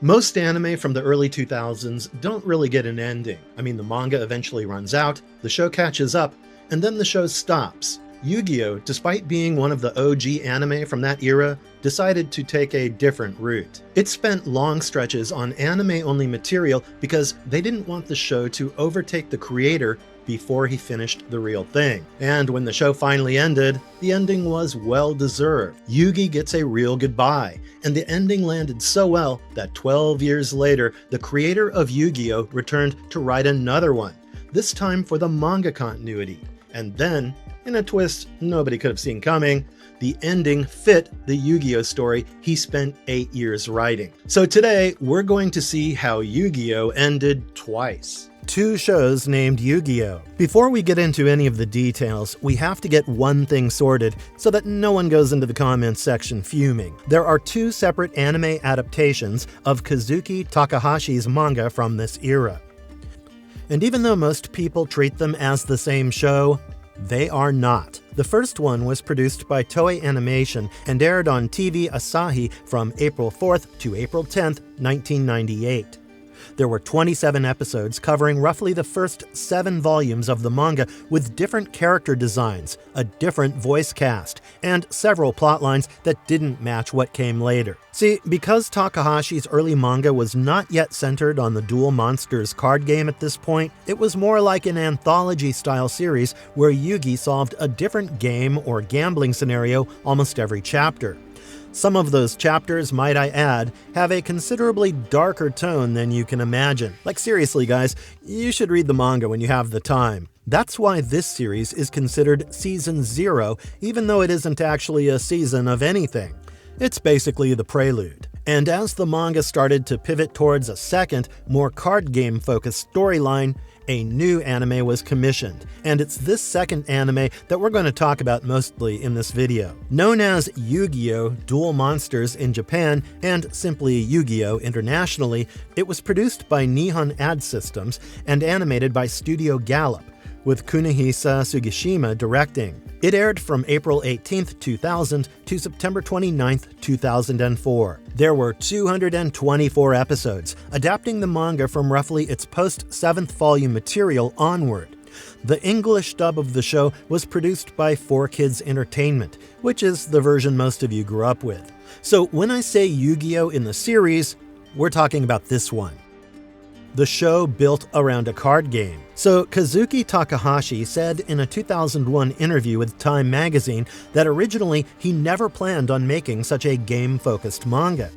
Most anime from the early 2000s don't really get an ending. I mean, the manga eventually runs out, the show catches up, and then the show stops. Yu-Gi-Oh!, despite being one of the OG anime from that era, decided to take a different route. It spent long stretches on anime-only material because they didn't want the show to overtake the creator before he finished the real thing. And when the show finally ended, the ending was well-deserved. Yugi gets a real goodbye, and the ending landed so well that 12 years later, the creator of Yu-Gi-Oh! Returned to write another one, this time for the manga continuity. And then, in a twist nobody could have seen coming, the ending fit the Yu-Gi-Oh! Story he spent 8 years writing. So today, we're going to see how Yu-Gi-Oh! Ended twice. 2 shows named Yu-Gi-Oh! Before we get into any of the details, we have to get one thing sorted so that no one goes into the comments section fuming. There are 2 separate anime adaptations of Kazuki Takahashi's manga from this era. And even though most people treat them as the same show, they are not. The first one was produced by Toei Animation and aired on TV Asahi from April 4th to April 10th, 1998. There were 27 episodes covering roughly the first 7 volumes of the manga with different character designs, a different voice cast, and several plotlines that didn't match what came later. See, because Takahashi's early manga was not yet centered on the Duel Monsters card game at this point, it was more like an anthology-style series where Yugi solved a different game or gambling scenario almost every chapter. Some of those chapters, might I add, have a considerably darker tone than you can imagine. Like seriously guys, you should read the manga when you have the time. That's why this series is considered Season 0, even though it isn't actually a season of anything. It's basically the prelude. And as the manga started to pivot towards a second, more card game-focused storyline, a new anime was commissioned, and it's this second anime that we're going to talk about mostly in this video. Known as Yu-Gi-Oh! Duel Monsters in Japan and simply Yu-Gi-Oh! Internationally, it was produced by Nihon Ad Systems and animated by Studio Gallop, with Kunihisa Sugishima directing. It aired from April 18, 2000 to September 29, 2004. There were 224 episodes, adapting the manga from roughly its post-7th volume material onward. The English dub of the show was produced by 4Kids Entertainment, which is the version most of you grew up with. So when I say Yu-Gi-Oh! In the series, we're talking about this one. The show built around a card game. So Kazuki Takahashi said in a 2001 interview with Time magazine that originally he never planned on making such a game-focused manga.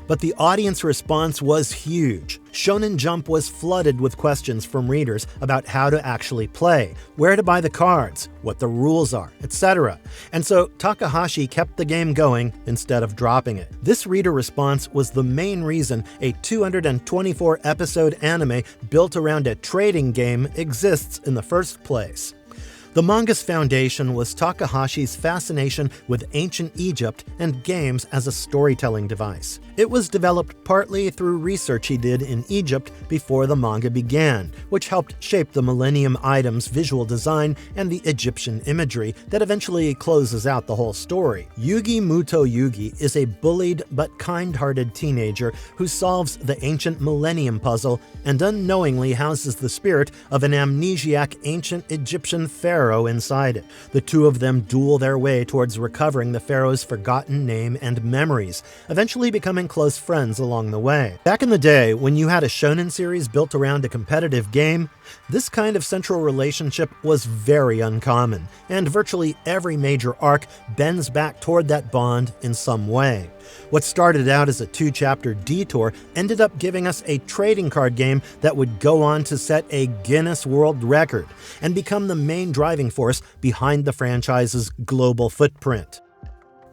But the audience response was huge. Shonen Jump was flooded with questions from readers about how to actually play, where to buy the cards, what the rules are, etc. And so Takahashi kept the game going instead of dropping it. This reader response was the main reason a 224-episode anime built around a trading game exists in the first place. The manga's foundation was Takahashi's fascination with ancient Egypt and games as a storytelling device. It was developed partly through research he did in Egypt before the manga began, which helped shape the Millennium Item's visual design and the Egyptian imagery that eventually closes out the whole story. Yugi Muto Yugi is a bullied but kind-hearted teenager who solves the ancient Millennium Puzzle and unknowingly houses the spirit of an amnesiac ancient Egyptian pharaoh inside it. The two of them duel their way towards recovering the pharaoh's forgotten name and memories, eventually becoming close friends along the way. Back in the day, when you had a shonen series built around a competitive game, this kind of central relationship was very uncommon, and virtually every major arc bends back toward that bond in some way. What started out as a 2-chapter detour ended up giving us a trading card game that would go on to set a Guinness World Record and become the main driving force behind the franchise's global footprint.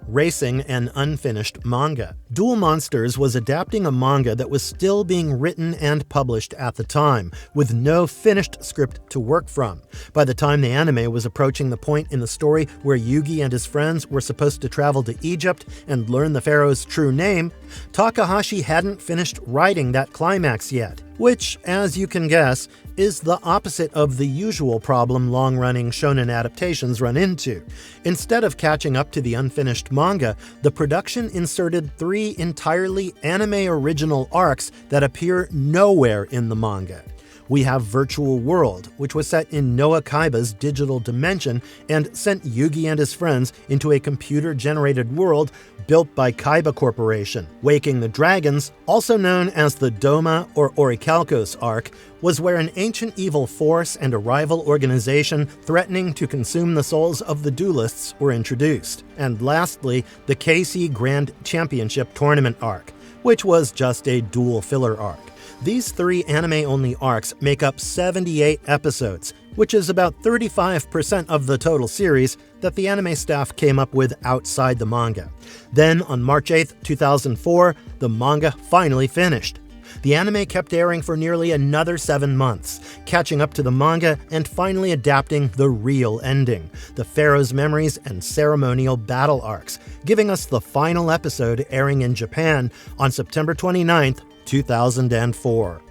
Racing an unfinished manga. Duel Monsters was adapting a manga that was still being written and published at the time, with no finished script to work from. By the time the anime was approaching the point in the story where Yugi and his friends were supposed to travel to Egypt and learn the pharaoh's true name, Takahashi hadn't finished writing that climax yet. which, as you can guess, is the opposite of the usual problem long-running shonen adaptations run into. Instead of catching up to the unfinished manga, the production inserted 3 entirely anime original arcs that appear nowhere in the manga. We have Virtual World, which was set in Noah Kaiba's digital dimension and sent Yugi and his friends into a computer-generated world built by Kaiba Corporation. Waking the Dragons, also known as the Doma or Orichalcos arc, was where an ancient evil force and a rival organization threatening to consume the souls of the duelists were introduced. And lastly, the KC Grand Championship Tournament arc, which was just a duel filler arc. These 3 anime-only arcs make up 78 episodes, which is about 35% of the total series that the anime staff came up with outside the manga. Then, on March 8, 2004, the manga finally finished. The anime kept airing for nearly another 7 months, catching up to the manga and finally adapting the real ending, the Pharaoh's Memories and Ceremonial Battle arcs, giving us the final episode airing in Japan on September 29, 2004.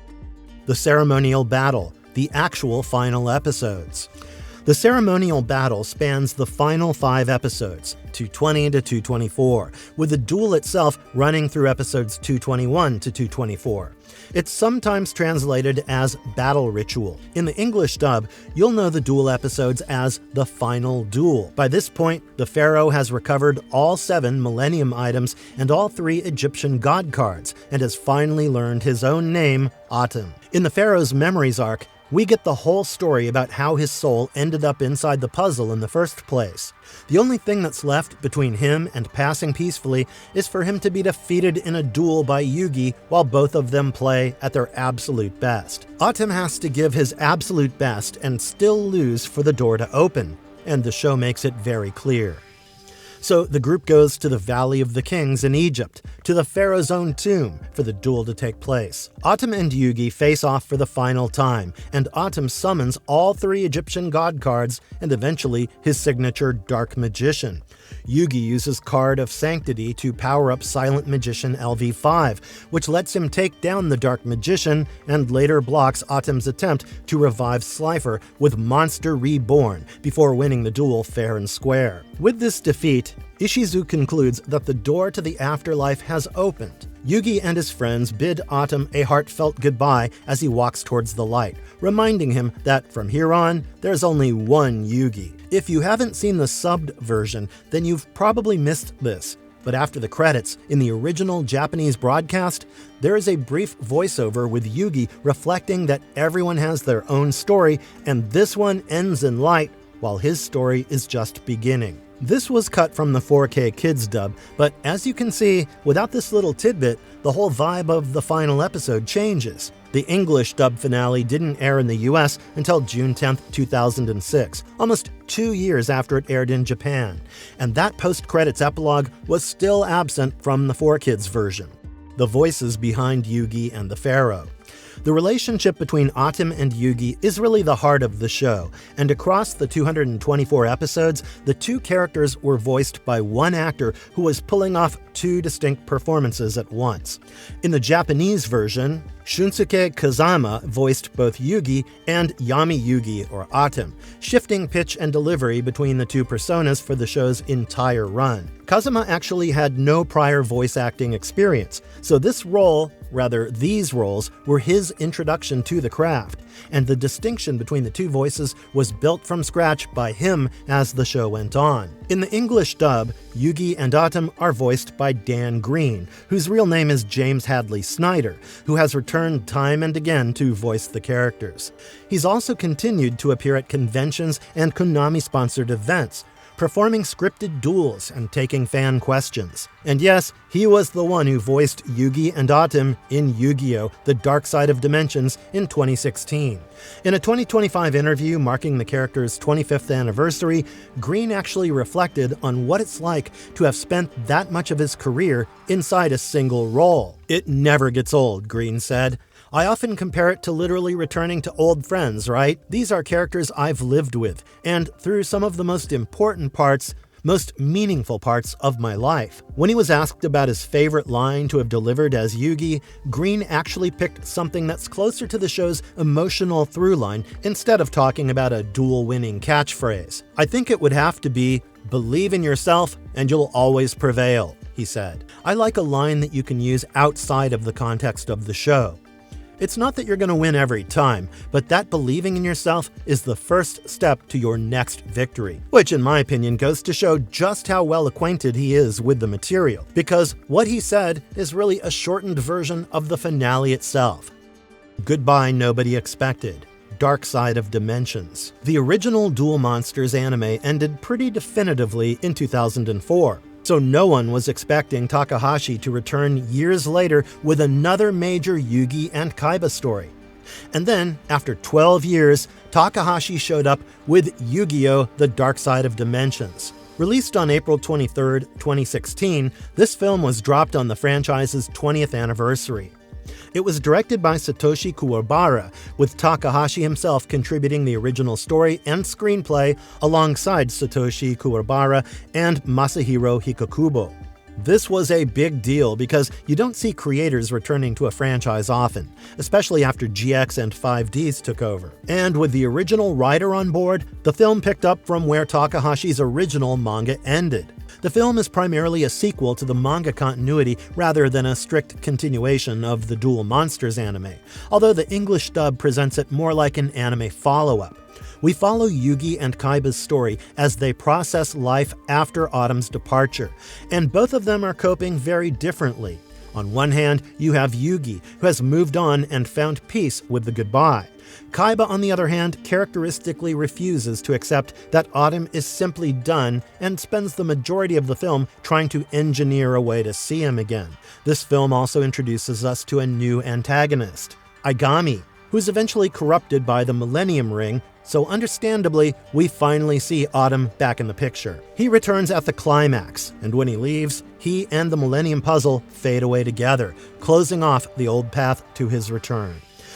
The Ceremonial Battle, the actual final episodes. The Ceremonial Battle spans the final 5 episodes, 220 to 224, with the duel itself running through episodes 221 to 224. It's sometimes translated as Battle Ritual. In the English dub, you'll know the duel episodes as The Final Duel. By this point, the Pharaoh has recovered all 7 Millennium items and all 3 Egyptian god cards, and has finally learned his own name, Atum. In the Pharaoh's Memories arc, we get the whole story about how his soul ended up inside the puzzle in the first place. The only thing that's left between him and passing peacefully is for him to be defeated in a duel by Yugi while both of them play at their absolute best. Atum has to give his absolute best and still lose for the door to open, and the show makes it very clear. So the group goes to the Valley of the Kings in Egypt, to the Pharaoh's own tomb, for the duel to take place. Atum and Yugi face off for the final time, and Atum summons all 3 Egyptian god cards and eventually his signature Dark Magician. Yugi uses Card of Sanctity to power up Silent Magician LV5, which lets him take down the Dark Magician and later blocks Atum's attempt to revive Slifer with Monster Reborn before winning the duel fair and square. With this defeat, Ishizu concludes that the door to the afterlife has opened. Yugi and his friends bid Atum a heartfelt goodbye as he walks towards the light, reminding him that from here on, there's only one Yugi. If you haven't seen the subbed version, then you've probably missed this. But after the credits, in the original Japanese broadcast, there is a brief voiceover with Yugi reflecting that everyone has their own story, and this one ends in light, while his story is just beginning. This was cut from the 4K Kids dub, but as you can see, without this little tidbit, the whole vibe of the final episode changes. The English dub finale didn't air in the US until June 10, 2006, almost 2 years after it aired in Japan, and that post-credits epilogue was still absent from the 4Kids version. The voices behind Yugi and the Pharaoh. The relationship between Atum and Yugi is really the heart of the show, and across the 224 episodes, the 2 characters were voiced by one actor who was pulling off 2 distinct performances at once. In the Japanese version, Shunsuke Kazama voiced both Yugi and Yami Yugi, or Atum, shifting pitch and delivery between the 2 personas for the show's entire run. Kazama actually had no prior voice acting experience, so these roles were his introduction to the craft, and the distinction between the 2 voices was built from scratch by him as the show went on. In the English dub, Yugi and Atum are voiced by Dan Green, whose real name is James Hadley Snyder, who has returned time and again to voice the characters. He's also continued to appear at conventions and Konami-sponsored events, performing scripted duels and taking fan questions. And yes, he was the one who voiced Yugi and Atum in Yu-Gi-Oh! The Dark Side of Dimensions in 2016. In a 2025 interview marking the character's 25th anniversary, Green actually reflected on what it's like to have spent that much of his career inside a single role. "It never gets old," Green said. "I often compare it to literally returning to old friends, right? These are characters I've lived with, and through some of the most important parts, most meaningful parts of my life. When he was asked about his favorite line to have delivered as Yugi, Green actually picked something that's closer to the show's emotional through line instead of talking about a duel-winning catchphrase. "I think it would have to be, 'Believe in yourself and you'll always prevail,'" he said. "I like a line that you can use outside of the context of the show. It's not that you're going to win every time, but that believing in yourself is the first step to your next victory." Which, in my opinion, goes to show just how well acquainted he is with the material, because what he said is really a shortened version of the finale itself. Goodbye, Nobody Expected. Dark Side of Dimensions. The original Duel Monsters anime ended pretty definitively in 2004. So no one was expecting Takahashi to return years later with another major Yugi and Kaiba story. And then, after 12 years, Takahashi showed up with Yu-Gi-Oh! The Dark Side of Dimensions. Released on April 23, 2016, this film was dropped on the franchise's 20th anniversary. It was directed by Satoshi Kuwabara, with Takahashi himself contributing the original story and screenplay alongside Satoshi Kuwabara and Masahiro Hikokubo. This was a big deal because you don't see creators returning to a franchise often, especially after GX and 5Ds took over. And with the original writer on board, the film picked up from where Takahashi's original manga ended. The film is primarily a sequel to the manga continuity rather than a strict continuation of the Duel Monsters anime, although the English dub presents it more like an anime follow-up. We follow Yugi and Kaiba's story as they process life after Autumn's departure, and both of them are coping very differently. On one hand, you have Yugi, who has moved on and found peace with the goodbye. Kaiba, on the other hand, characteristically refuses to accept that Autumn is simply done and spends the majority of the film trying to engineer a way to see him again. This film also introduces us to a new antagonist, Aigami, who's eventually corrupted by the Millennium Ring, so understandably, we finally see Autumn back in the picture. He returns at the climax, and when he leaves, he and the Millennium Puzzle fade away together, closing off the old path to his return.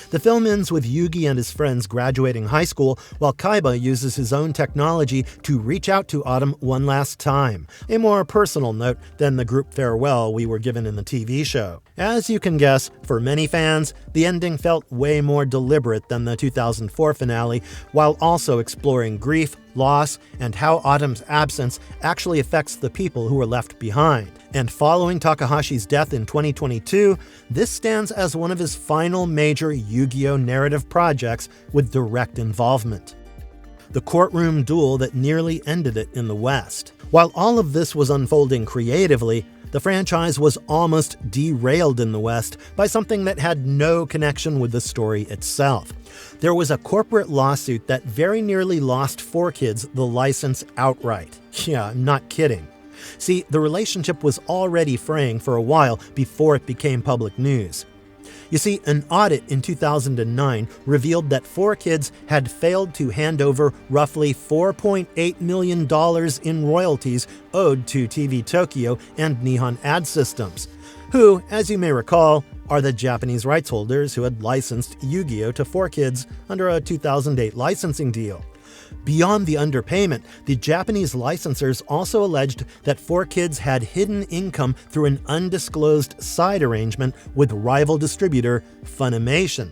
The film ends with Yugi and his friends graduating high school, while Kaiba uses his own technology to reach out to Autumn one last time, a more personal note than the group farewell we were given in the TV show. As you can guess, for many fans, the ending felt way more deliberate than the 2004 finale, while also exploring grief, loss, and how Autumn's absence actually affects the people who were left behind. And following Takahashi's death in 2022, this stands as one of his final major Yu-Gi-Oh! Narrative projects with direct involvement. The courtroom duel that nearly ended it in the West. While all of this was unfolding creatively, the franchise was almost derailed in the West by something that had no connection with the story itself. There was a corporate lawsuit that very nearly lost 4Kids the license outright. Yeah, I'm not kidding. See, the relationship was already fraying for a while before it became public news. You see, an audit in 2009 revealed that 4Kids had failed to hand over roughly $4.8 million in royalties owed to TV Tokyo and Nihon Ad Systems, who, as you may recall, are the Japanese rights holders who had licensed Yu-Gi-Oh! To 4Kids under a 2008 licensing deal. Beyond the underpayment, the Japanese licensors also alleged that 4Kids had hidden income through an undisclosed side arrangement with rival distributor Funimation.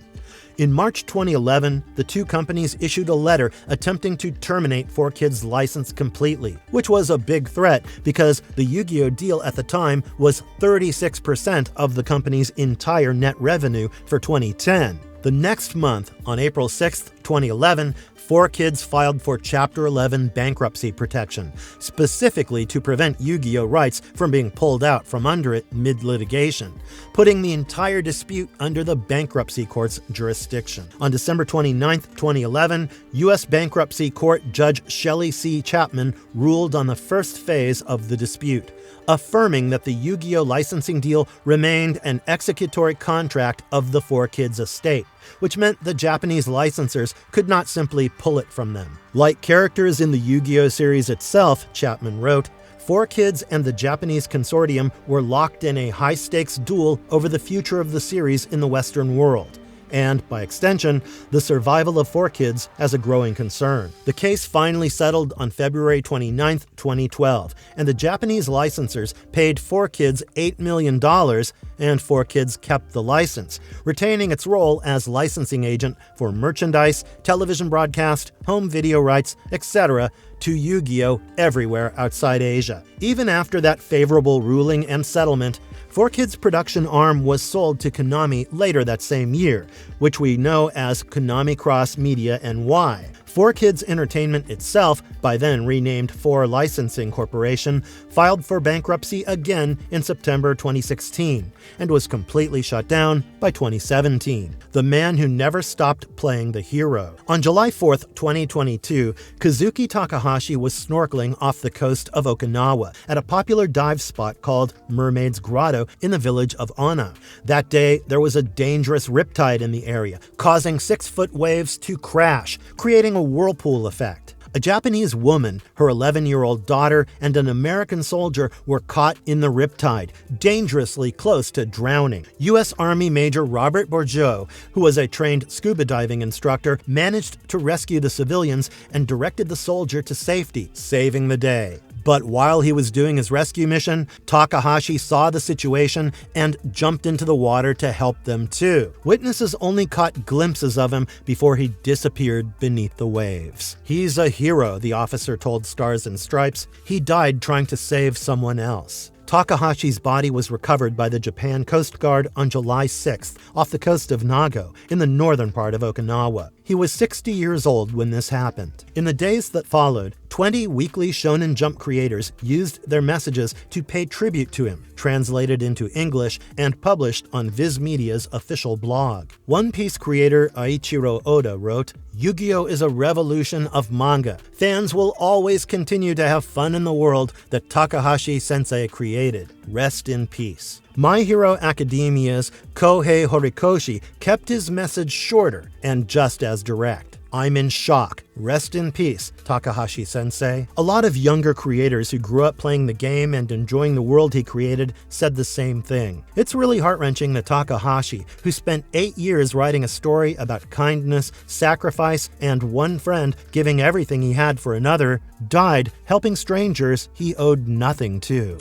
In March 2011, the two companies issued a letter attempting to terminate 4Kids' license completely, which was a big threat because the Yu-Gi-Oh! Deal at the time was 36% of the company's entire net revenue for 2010. The next month, on April 6, 2011, 4Kids filed for Chapter 11 bankruptcy protection, specifically to prevent Yu-Gi-Oh! Rights from being pulled out from under it mid-litigation, putting the entire dispute under the bankruptcy court's jurisdiction. On December 29, 2011, U.S. Bankruptcy Court Judge Shelley C. Chapman ruled on the first phase of the dispute, affirming that the Yu-Gi-Oh! Licensing deal remained an executory contract of the 4Kids estate, which meant the Japanese licensors could not simply pull it from them. Like characters in the Yu-Gi-Oh! Series itself, Chapman wrote, 4Kids and the Japanese consortium were locked in a high-stakes duel over the future of the series in the Western world. and, by extension, the survival of 4Kids as a growing concern. The case finally settled on February 29, 2012, and the Japanese licensors paid 4Kids $8 million, and 4Kids kept the license, retaining its role as licensing agent for merchandise, television broadcast, home video rights, etc., to Yu-Gi-Oh! Everywhere outside Asia. Even after that favorable ruling and settlement, 4Kids' production arm was sold to Konami later that same year, which we know as Konami Cross Media NY. 4Kids Entertainment itself, by then renamed 4 Licensing Corporation, filed for bankruptcy again in September 2016 and was completely shut down by 2017. The man who never stopped playing the hero. On July 4th, 2022, Kazuki Takahashi was snorkeling off the coast of Okinawa at a popular dive spot called Mermaid's Grotto in the village of Onna. That day, there was a dangerous riptide in the area, causing 6-foot waves to crash, creating a whirlpool effect. A Japanese woman, her 11-year-old daughter, and an American soldier were caught in the riptide, dangerously close to drowning. U.S. Army Major Robert Bourgeau, who was a trained scuba diving instructor, managed to rescue the civilians and directed the soldier to safety, saving the day. But while he was doing his rescue mission, Takahashi saw the situation and jumped into the water to help them too. Witnesses only caught glimpses of him before he disappeared beneath the waves. "He's a hero," the officer told Stars and Stripes. "He died trying to save someone else." Takahashi's body was recovered by the Japan Coast Guard on July 6th off the coast of Nago in the northern part of Okinawa. He was 60 years old when this happened. In the days that followed, 20 weekly Shonen Jump creators used their messages to pay tribute to him, translated into English and published on Viz Media's official blog. One Piece creator Aichiro Oda wrote, "Yu-Gi-Oh! Is a revolution of manga. Fans will always continue to have fun in the world that Takahashi-sensei created. Rest in peace." My Hero Academia's Kohei Horikoshi kept his message shorter and just as direct. "I'm in shock. Rest in peace, Takahashi-sensei." A lot of younger creators who grew up playing the game and enjoying the world he created said the same thing. It's really heart-wrenching that Takahashi, who spent 8 years writing a story about kindness, sacrifice, and one friend giving everything he had for another, died helping strangers he owed nothing to.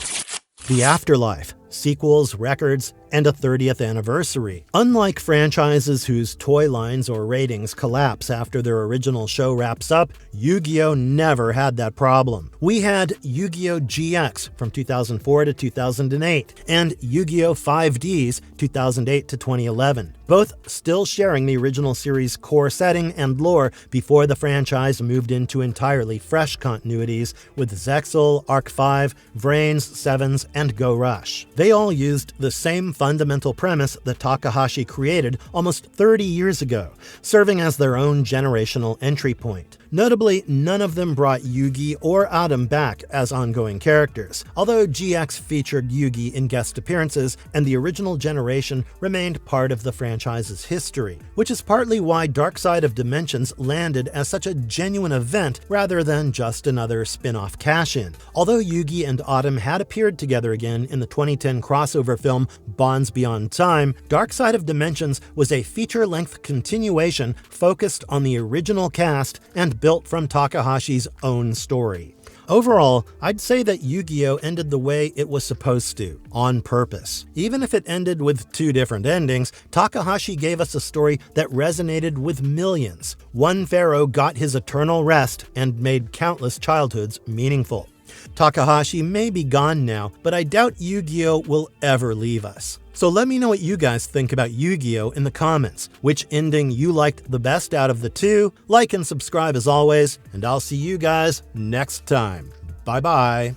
The Afterlife. Sequels, records, and a 30th anniversary. Unlike franchises whose toy lines or ratings collapse after their original show wraps up, Yu-Gi-Oh! Never had that problem. We had Yu-Gi-Oh! GX from 2004 to 2008, and Yu-Gi-Oh! 5Ds 2008 to 2011, both still sharing the original series' core setting and lore before the franchise moved into entirely fresh continuities with Zexal, Arc 5, Vrains, Sevens, and Go Rush. They all used the same fundamental premise that Takahashi created almost 30 years ago, serving as their own generational entry point. Notably, none of them brought Yugi or Adam back as ongoing characters, although GX featured Yugi in guest appearances and the original generation remained part of the franchise's history, which is partly why Dark Side of Dimensions landed as such a genuine event rather than just another spin-off cash-in. Although Yugi and Adam had appeared together again in the 2010 crossover film Bonds Beyond Time, Dark Side of Dimensions was a feature-length continuation focused on the original cast and built from Takahashi's own story. Overall, I'd say that Yu-Gi-Oh! Ended the way it was supposed to, on purpose. Even if it ended with 2 different endings, Takahashi gave us a story that resonated with millions. One pharaoh got his eternal rest and made countless childhoods meaningful. Takahashi may be gone now, but I doubt Yu-Gi-Oh! Will ever leave us. So let me know what you guys think about Yu-Gi-Oh! In the comments. Which ending you liked the best out of the 2? Like and subscribe as always, and I'll see you guys next time. Bye-bye.